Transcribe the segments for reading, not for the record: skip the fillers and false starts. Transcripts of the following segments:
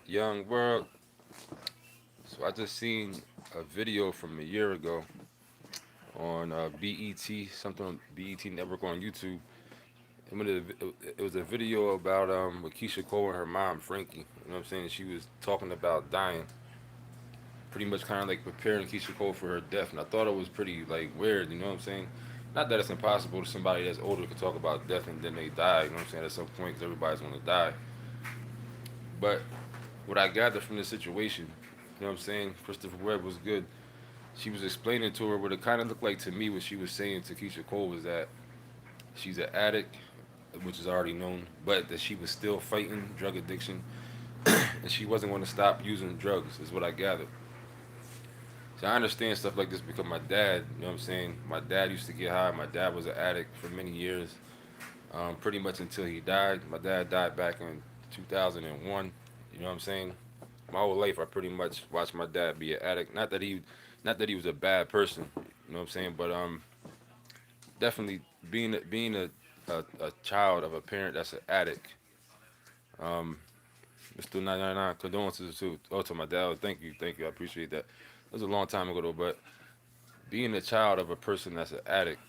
Young world. So I just seen a video from a year ago on BET, something on BET Network on YouTube. And it was a video about with Keisha Cole and her mom Frankie. You know what I'm saying? She was talking about dying, pretty much kind of like preparing Keisha Cole for her death. And I thought it was pretty like weird. You know what I'm saying? Not that it's impossible to somebody that's older to talk about death and then they die. You know what I'm saying? At some point, because everybody's going to die. But what I gathered from this situation, you know what I'm saying? Christopher Webb was good. She was explaining to her what it kind of looked like to me. What she was saying to Keisha Cole was that she's an addict, which is already known, but that she was still fighting drug addiction, and she wasn't going to stop using drugs. Is what I gathered. So I understand stuff like this because my dad, you know what I'm saying? My dad used to get high. My dad was an addict for many years, pretty much until he died. My dad died back in 2001. You know what I'm saying? My whole life, I pretty much watched my dad be an addict. Not that he was a bad person. You know what I'm saying? But definitely being a child of a parent that's an addict. Um, Mr. 999 condolences to my dad. Thank you. I appreciate that. It was a long time ago though, but being a child of a person that's an addict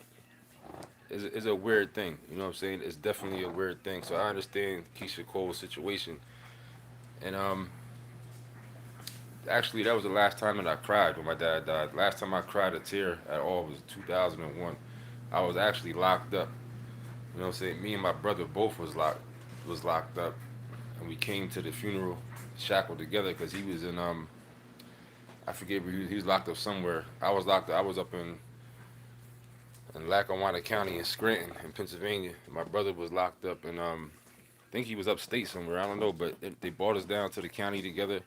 is a weird thing. You know what I'm saying? It's definitely a weird thing. So I understand Keisha Cole's situation, and actually that was the last time that I cried when my dad died. Last time I cried a tear at all was 2001. I was actually locked up. You know what I'm saying? Me and my brother both was locked up, and we came to the funeral shackled together because he was in I forget where he was locked up somewhere. I was locked up. I was up in Lackawanna County in Scranton in Pennsylvania. My brother was locked up in I think he was upstate somewhere. I don't know, but they brought us down to the county together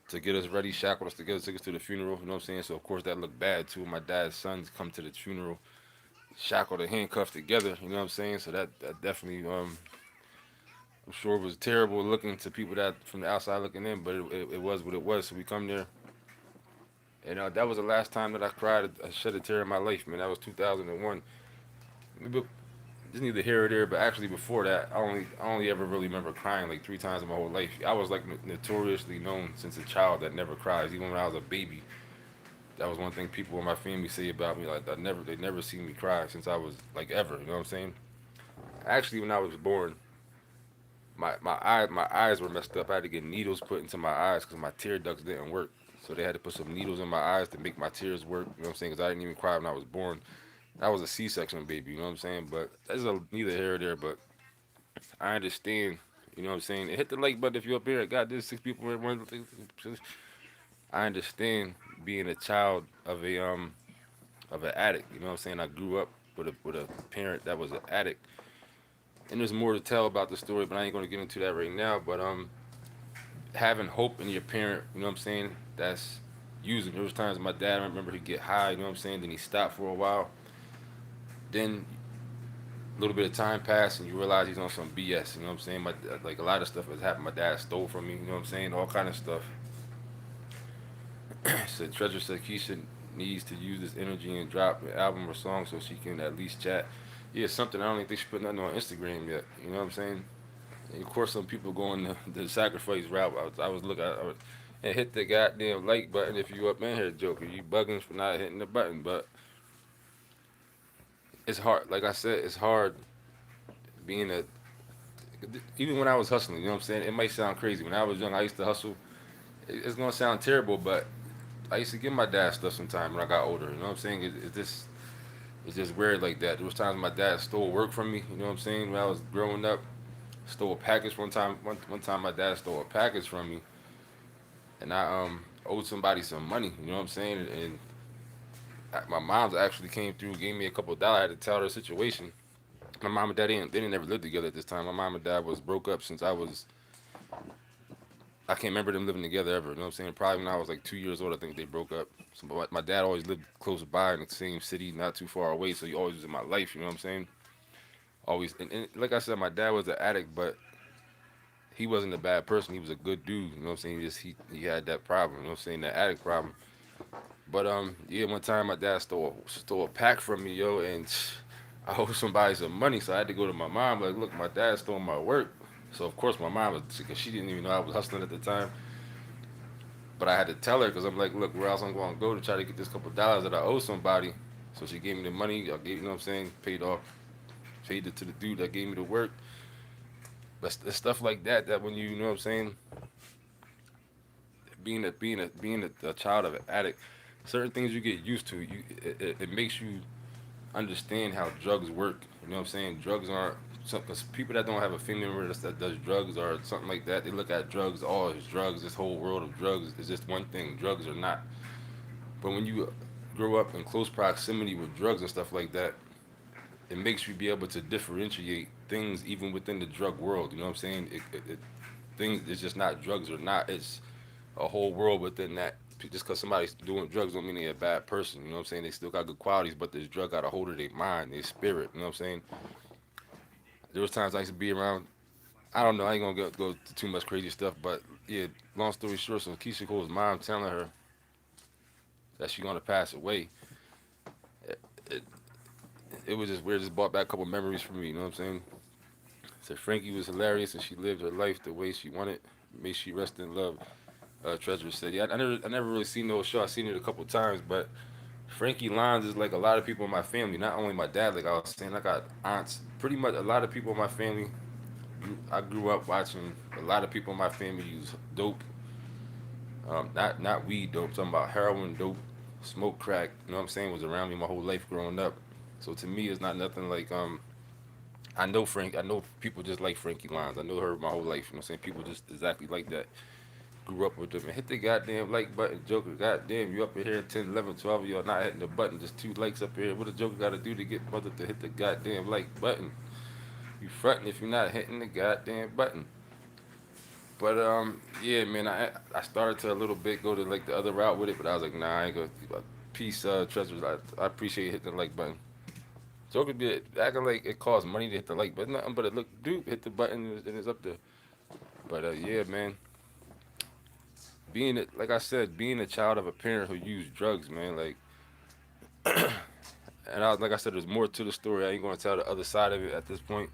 to get us ready, shackled us together, took us to the funeral. You know what I'm saying? So of course that looked bad too. My dad's sons come to the funeral, shackled and handcuffed together. You know what I'm saying? So that definitely I'm sure it was terrible looking to people that from the outside looking in, but it was what it was. So we come there, and that was the last time that I cried. I shed a tear in my life, man. That was 2001. Maybe just neither here or there, but actually before that, I only ever really remember crying like three times in my whole life. I was like notoriously known since a child that never cries, even when I was a baby. That was one thing people in my family say about me. Like they never seen me cry since I was like ever. You know what I'm saying? Actually, when I was born, my eyes were messed up. I had to get needles put into my eyes because my tear ducts didn't work. So they had to put some needles in my eyes to make my tears work. You know what I'm saying? Because I didn't even cry when I was born. I was a C-section baby. You know what I'm saying? But that's neither here or there. But I understand. You know what I'm saying? And hit the like button if you're up here. God, there's six people in one. I understand being a child of an addict. You know what I'm saying? I grew up with a parent that was an addict, and there's more to tell about the story, but I ain't gonna get into that right now. But having hope in your parent, you know what I'm saying? That's using. There was times my dad, I remember he'd get high, you know what I'm saying? Then he stopped for a while. Then a little bit of time passed, and you realize he's on some BS. You know what I'm saying? Like a lot of stuff has happened. My dad stole from me. You know what I'm saying? All kind of stuff. Said Treasure said Keisha needs to use this energy and drop an album or song so she can at least chat. Yeah, something I don't even think she put nothing on Instagram yet. You know what I'm saying? And of course, some people going the sacrifice route. I was looking, and hit the goddamn like button if you up in here, Joker. You bugging for not hitting the button, but it's hard. Like I said, it's hard being a. Even when I was hustling, you know what I'm saying? It might sound crazy. When I was young, I used to hustle. It's gonna sound terrible, but I used to give my dad stuff sometime when I got older. You know what I'm saying? It's just weird like that. There was times my dad stole work from me. You know what I'm saying? When I was growing up, stole a package one time. One time my dad stole a package from me, and I owed somebody some money. You know what I'm saying? And my mom's actually came through, gave me a couple of dollars. I had to tell her the situation. My mom and dad didn't ever live together at this time. My mom and dad was broke up since I can't remember them living together ever. You know what I'm saying? Probably when I was like 2 years old, I think they broke up. So my dad always lived close by in the same city, not too far away. So he always was in my life. You know what I'm saying? Always. And like I said, my dad was an addict, but he wasn't a bad person. He was a good dude. You know what I'm saying? He had that problem. You know what I'm saying? That addict problem. But yeah, one time my dad stole a pack from me, yo, and I owed somebody some money, so I had to go to my mom like, look, my dad stole my work. So of course my mom was, because she didn't even know I was hustling at the time. But I had to tell her because I'm like, look, where else I'm going to go to try to get this couple dollars that I owe somebody. So she gave me the money. I gave, you know what I'm saying, paid off, paid it to the dude that gave me the work. But it's stuff like that that when you know what I'm saying, being a child of an addict, certain things you get used to. It makes you understand how drugs work. You know what I'm saying? Drugs aren't some, cause people that don't have a family member that does drugs or something like that. They look at drugs. Oh, it's drugs. This whole world of drugs is just one thing. Drugs are not. But when you grow up in close proximity with drugs and stuff like that, it makes you be able to differentiate things even within the drug world. You know what I'm saying? Things it's just not drugs or not. It's a whole world within that. Just because somebody's doing drugs don't mean they're a bad person. You know what I'm saying? They still got good qualities, but this drug got a hold of their mind, their spirit. You know what I'm saying? There was times I used to be around. I don't know. I ain't gonna go to too much crazy stuff, but yeah. Long story short, so Keisha Cole's mom telling her that she's gonna pass away. It, it, it was just weird. Just brought back a couple memories for me. You know what I'm saying? Said Frankie was hilarious and she lived her life the way she wanted. May she rest in love. Treasure said, "Yeah, I never really seen the whole show. I seen it a couple times, but Frankie Lyons is like a lot of people in my family. Not only my dad, like I was saying, I got aunts. Pretty much a lot of people in my family. I grew up watching a lot of people in my family use dope. Not weed dope. I'm talking about heroin dope, smoke crack. You know what I'm saying? Was around me my whole life growing up. So to me, it's not nothing like I know Frank. I know people just like Frankie Lyons. I know her my whole life. You know what I'm saying? People just exactly like that. Grew up with them and hit the goddamn like button, Joker. Goddamn, you up in here 10, 11, 12 of y'all not hitting the button. Just two likes up here. What the Joker got to do to get mother to hit the goddamn like button? You fronting if you're not hitting the goddamn button. But yeah, man, I started to a little bit go to like the other route with it, but I was like, nah, I ain't gonna. Peace, treasures. I appreciate hitting the like button. Joker be acting like it costs money to hit the like button, nothing but it look dude hit the button and it's up there. But yeah, man, like I said, being a child of a parent who used drugs, man, like, and like I said, there's more to the story. I ain't gonna tell the other side of it at this point.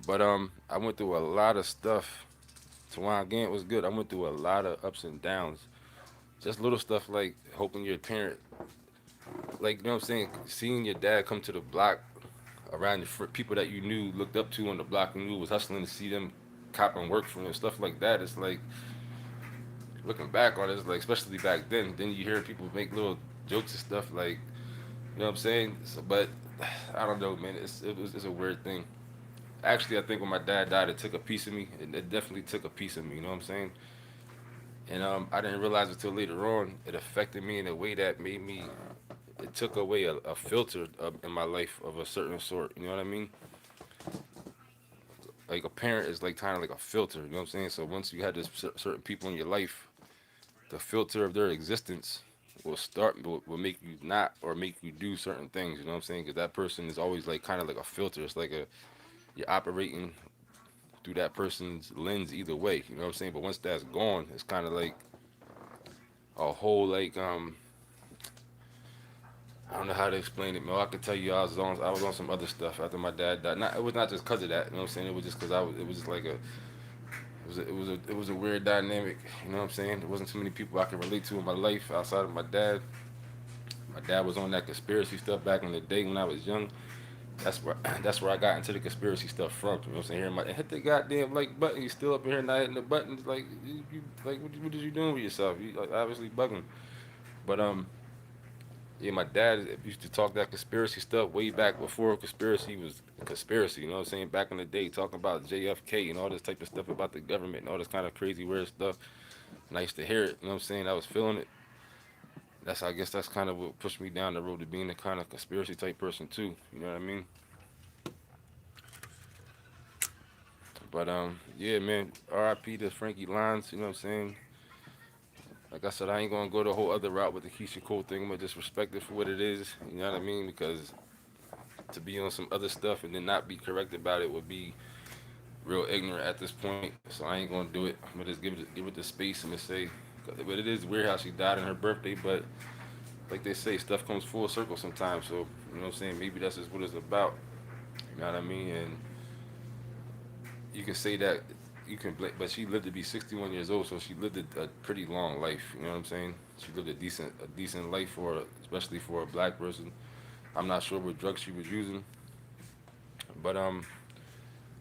But I went through a lot of stuff. Tawan Gant was good. I went through a lot of ups and downs. Just little stuff like hoping your parent, like you know what I'm saying, seeing your dad come to the block around the people that you knew, looked up to on the block and knew was hustling to see them copping work from them, stuff like that. It's like looking back on it, it's like especially back then you hear people make little jokes and stuff like you know what I'm saying. So, but I don't know, man. It's a weird thing. Actually, I think when my dad died, it took a piece of me. It definitely took a piece of me. You know what I'm saying? And I didn't realize it until later on. It affected me in a way that made me. It took away a filter in my life of a certain sort. You know what I mean? Like a parent is like kind of like a filter. You know what I'm saying? So once you had this certain people in your life, the filter of their existence will make you not or make you do certain things. You know what I'm saying? Because that person is always like kind of like a filter. It's like a you're operating through that person's lens either way. You know what I'm saying? But once that's gone, it's kind of like a whole like I don't know how to explain it, man. I could tell you I was on some other stuff after my dad died. Not it was not just cause of that. You know what I'm saying? It was just cause it was just like it was a weird dynamic. You know what I'm saying? There wasn't too many people I could relate to in my life outside of my dad. My dad was on that conspiracy stuff back in the day when I was young. That's where that's where I got into the conspiracy stuff from. You know what I'm saying? Hearing my hit the goddamn like button. You still up in here not hitting the buttons? Like like what is you doing with yourself? You like, obviously bugging. But yeah, my dad used to talk that conspiracy stuff way back before conspiracy was conspiracy. You know what I'm saying? Back in the day, talking about JFK and all this type of stuff about the government and all this kind of crazy weird stuff. And I used to hear it. You know what I'm saying? I was feeling it. I guess that's kind of what pushed me down the road to being a kind of conspiracy type person too. You know what I mean? But yeah, man. R.I.P. to Frankie Lyons. You know what I'm saying? Like I said, I ain't gonna go the whole other route with the Keisha Cole thing. I'm gonna just respect it for what it is. You know what I mean? Because to be on some other stuff and then not be correct about it would be real ignorant at this point. So I ain't gonna do it. I'm gonna just give it the space and just say. But it is weird how she died on her birthday. But like they say, stuff comes full circle sometimes. So you know what I'm saying? Maybe that's just what it's about. You know what I mean? And you can say that you can, but she lived to be 61 years old, so she lived a pretty long life. You know what I'm saying? She lived a decent life especially for a black person. I'm not sure what drugs she was using, but I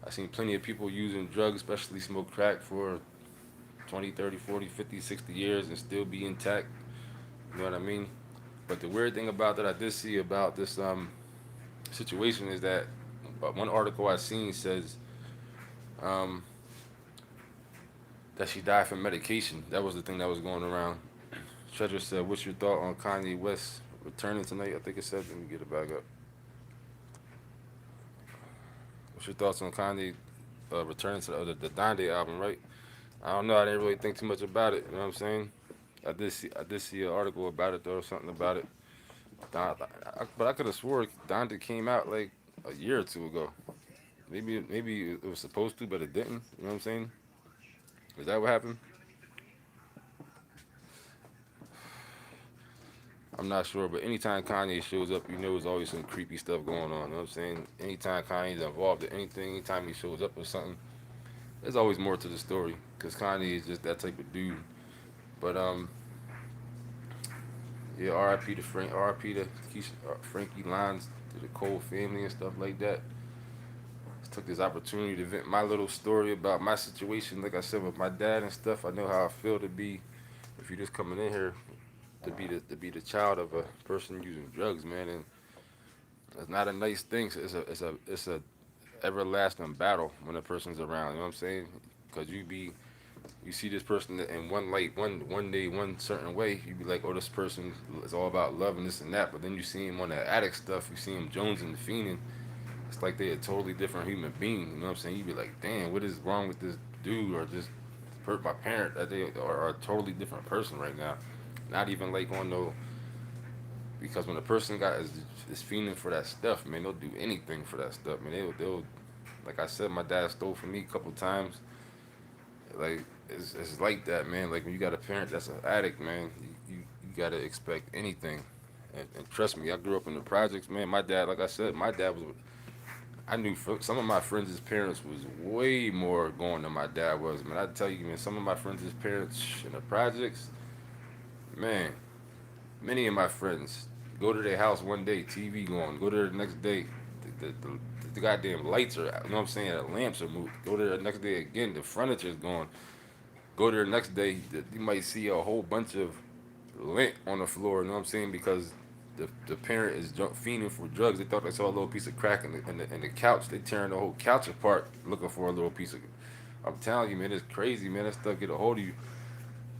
seen plenty of people using drugs, especially smoke crack for 20, 30, 40, 50, 60 years and still be intact. You know what I mean? But the weird thing about that I did see about this situation is that one article I seen says um, that she died from medication. That was the thing that was going around. Treasure said, "What's your thought on Kanye West returning tonight?" I think it said. Let me get it back up. What's your thoughts on Kanye returning to the Donda album? Right? I don't know. I didn't really think too much about it. You know what I'm saying? I did see an article about it though, or something about it. But I could have swore Donda came out like a year or two ago. Maybe it was supposed to, but it didn't. You know what I'm saying? Is that what happened? I'm not sure, but anytime Kanye shows up, you know there's always some creepy stuff going on. You know what I'm saying? Anytime Kanye's involved in anything, anytime he shows up with something, there's always more to the story. Cause Kanye is just that type of dude. But yeah, R.I.P. to Frank, R.I.P. to Keysh, Frankie Lyons, to the Cole family and stuff like that. Just took this opportunity to vent my little story about my situation. Like I said with my dad and stuff, I know how I feel to be. If you're just coming in here to be the child of a person using drugs, man, and it's not a nice thing. It's a everlasting battle when a person's around. You know what I'm saying? Because you see this person in one light, one day, one certain way. You be like, oh, this person is all about love and this and that. But then you see him on that addict stuff. You see him jonesing and fiending. It's like they're a totally different human being. You know what I'm saying? You be like, damn, what is wrong with this dude or this hurt my parent that they are a totally different person right now. Not even like on no, because when a person is fiending for that stuff, man, they'll do anything for that stuff, man. They'll like I said, my dad stole from me a couple times. Like it's like that, man. Like when you got a parent that's an addict, man, you gotta expect anything. And trust me, I grew up in the projects, man. My dad, like I said, my dad was. I knew some of my friends' parents was way more going than my dad was, man. I tell you, man, some of my friends' parents in the projects, man, many of my friends go to their house one day, TV going. Go there the next day, the goddamn lights are out. You know what I'm saying? The lamps are moved. Go there the next day again, the furniture's gone. Go there the next day, you might see a whole bunch of lint on the floor. You know what I'm saying? Because the parent is fiending for drugs. They thought they saw a little piece of crack in the couch. They tearing the whole couch apart looking for a little piece of. I'm telling you, man, it's crazy, man. That stuff get a hold of you.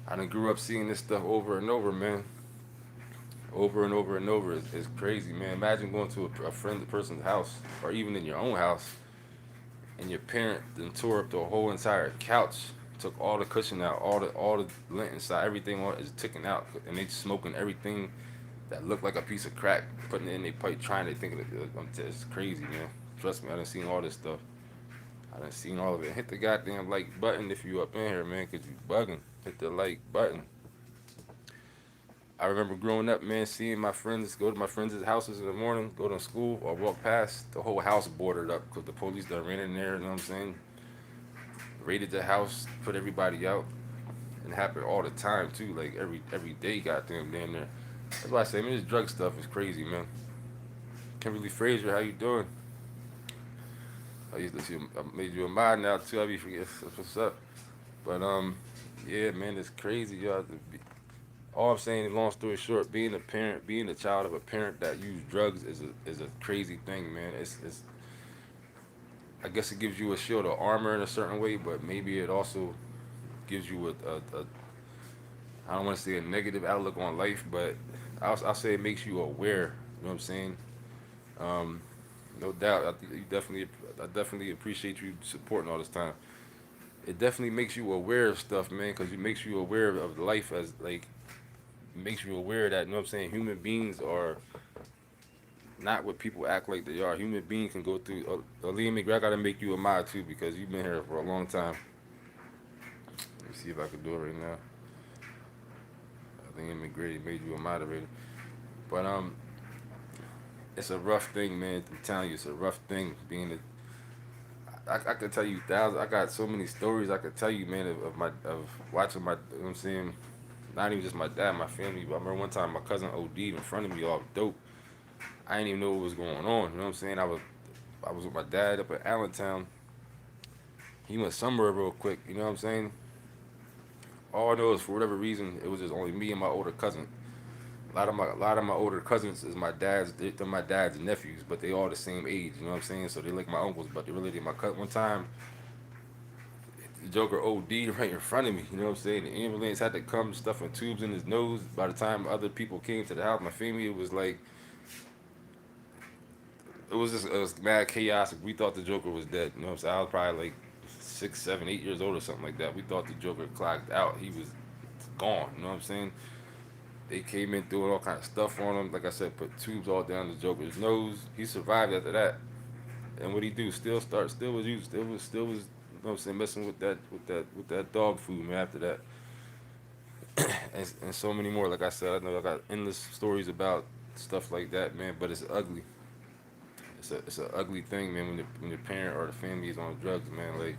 I done grew up seeing this stuff over and over, man. Over and over and over. It's crazy, man. Imagine going to a friend, a person's house, or even in your own house, and your parent then tore up the whole entire couch, took all the cushion out, all the lint inside, everything on it is taken out, and they smoking everything that looked like a piece of crack, putting it in their pipe, trying to think of it. It's crazy, man. Trust me, I done seen all this stuff. I done seen all of it. Hit the goddamn like button if you up in here, man, cause you bugging. Hit the like button. I remember growing up, man, seeing my friends go to my friends' houses in the morning, go to school, or walk past, the whole house boarded up because the police done ran in there, you know what I'm saying? Raided the house, put everybody out. And it happened all the time, too, like every day, goddamn, damn near. That's why I say, man, this drug stuff is crazy, man. Kimberly Frazier, how you doing? I used to see, I made you a mod now, too. I be forgetting what's up. But, yeah, man, it's crazy, y'all. All I'm saying, long story short, being a parent, being a child of a parent that used drugs is a crazy thing, man. It's I guess it gives you a shield of armor in a certain way, but maybe it also gives you a I don't want to say a negative outlook on life, but I'll say it makes you aware. You know what I'm saying? Um, no doubt. I definitely appreciate you supporting all this time. It definitely makes you aware of stuff, man, because it makes you aware of life as like makes you aware that you know what I'm saying. Human beings are not what people act like they are. Human beings can go through. Liam McGrath, I gotta make you a mod too because you've been here for a long time. Let me see if I can do it right now. I think McGrady made you a moderator, but it's a rough thing, man. I'm telling you, it's a rough thing being a. I could tell you thousands. I got so many stories I could tell you, man, of watching my. You know what I'm saying, not even just my dad, my family. But I remember one time my cousin OD'd in front of me, all dope. I didn't even know what was going on. You know what I'm saying? I was with my dad up at Allentown. He went somewhere real quick. You know what I'm saying? All I know is for whatever reason, it was just only me and my older cousin. A lot of my older cousins is they're my dad's nephews, but they all the same age. You know what I'm saying? So they like my uncles, but they really did my cousin. One time, the Joker OD right in front of me. You know what I'm saying? The ambulance had to come stuffing tubes in his nose. By the time other people came to the house, my family, it was like it was mad chaos. We thought the Joker was dead. You know what I'm saying? I was probably like 6, 7, 8 years old or something like that. We thought the Joker clocked out. He was gone. You know what I'm saying? They came in doing all kind of stuff on him. Like I said, put tubes all down the Joker's nose. He survived after that. And what he do? Still was used. Still was. You know what I'm saying? Messing with that dog food, man. After that, and so many more. Like I said, I know I got endless stories about stuff like that, man. But it's ugly. It's a ugly thing, man. When the parent or the family is on drugs, man. Like,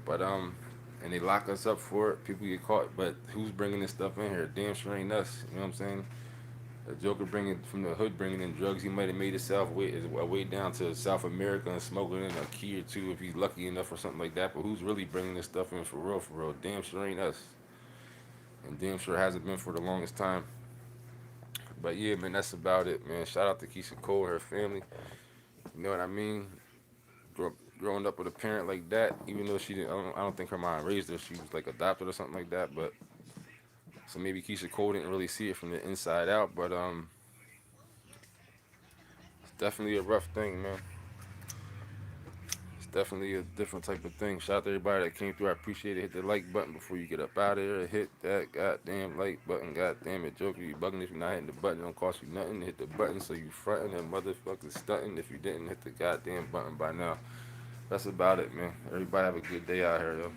but and they lock us up for it. People get caught, but who's bringing this stuff in here? Damn sure ain't us. You know what I'm saying? A Joker bringing from the hood, bringing in drugs. He might have made himself way down to South America and smoking in a key or two if he's lucky enough or something like that. But who's really bringing this stuff in for real? For real, damn sure ain't us, and damn sure hasn't been for the longest time. But yeah, man, that's about it, man. Shout out to Keisha Cole and her family. You know what I mean? Growing up with a parent like that, even though she didn't, I don't think her mom raised her. She was like adopted or something like that. But so maybe Keisha Cole didn't really see it from the inside out. But it's definitely a rough thing, man. It's definitely a different type of thing. Shout out to everybody that came through. I appreciate it. Hit the like button before you get up out of here. Hit that goddamn like button. Goddamn it, Joker. You bugging if you're not hitting the button. It don't cost you nothing. Hit the button so you fronting and motherfucking stunting. If you didn't hit the goddamn button by now. That's about it, man. Everybody have a good day out here, though.